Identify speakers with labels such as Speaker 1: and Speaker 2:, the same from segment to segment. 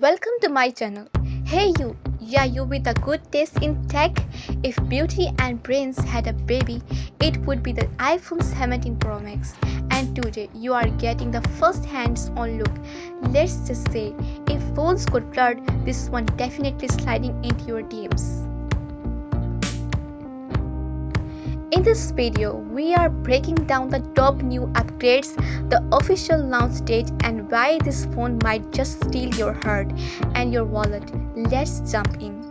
Speaker 1: Welcome to my channel. Hey you, yeah, you with a good taste in tech. If beauty and brains had a baby, it would be the iPhone 17 Pro Max. And today you are getting the first hands-on look. Let's just say, if phones could flirt, this one definitely sliding into your DMs. In this video, we are breaking down the top new upgrades, the official launch date, and why this phone might just steal your heart and your wallet. Let's jump in.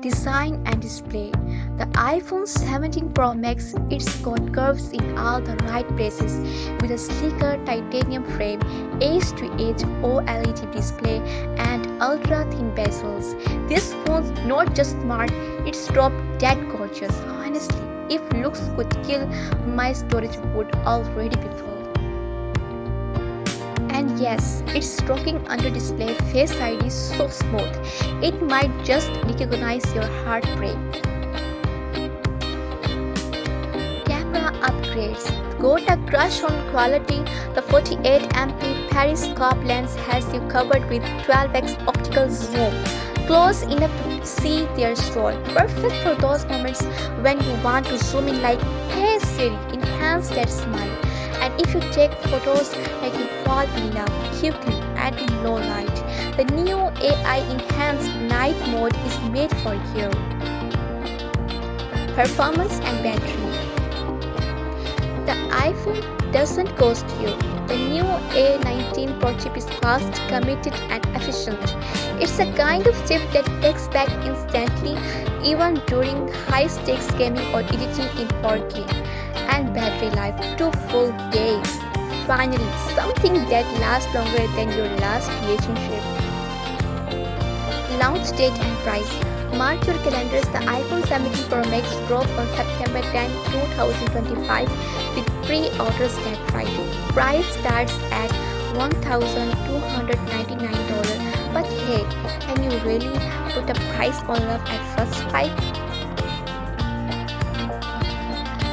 Speaker 1: Design and display. The iPhone 17 Pro Max, it's got curves in all the right places with a sleeker titanium frame, edge-to-edge OLED display, and ultra-thin bezels. This phone's not just smart, it's drop dead gorgeous. Honestly, if looks could kill, my storage would already be full. And yes, it's rocking under display Face ID so smooth, it might just recognize your heartbreak. Camera upgrades. Got a crush on quality? The 48MP periscope lens has you covered with 12x optical zoom. Close enough to see their soul. Perfect for those moments when you want to zoom in like, hey Siri, enhance that smile. And if you take photos like you fall in love quickly and in low light, the new AI enhanced night mode is made for you. Performance and battery. The iPhone doesn't ghost you. The new A19 Pro chip is fast, committed, and efficient. It's a kind of chip that takes back instantly, even during high-stakes gaming or editing in 4K. And battery life, 2 full days. Finally, something that lasts longer than your last relationship. Launch date and price. Mark your calendars, the iPhone 17 Pro Max drops on September 10, 2025 with pre-orders that Friday. Price starts at $1,299. But hey, can you really put a price on love at first sight?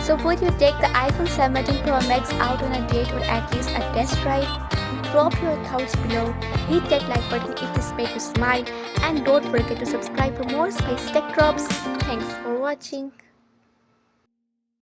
Speaker 1: So would you take the iPhone 17 Pro Max out on a date or at least a test drive? Drop your thoughts below, hit that like button if this made you smile, and don't forget to subscribe for more spicy tech drops. Thanks for watching.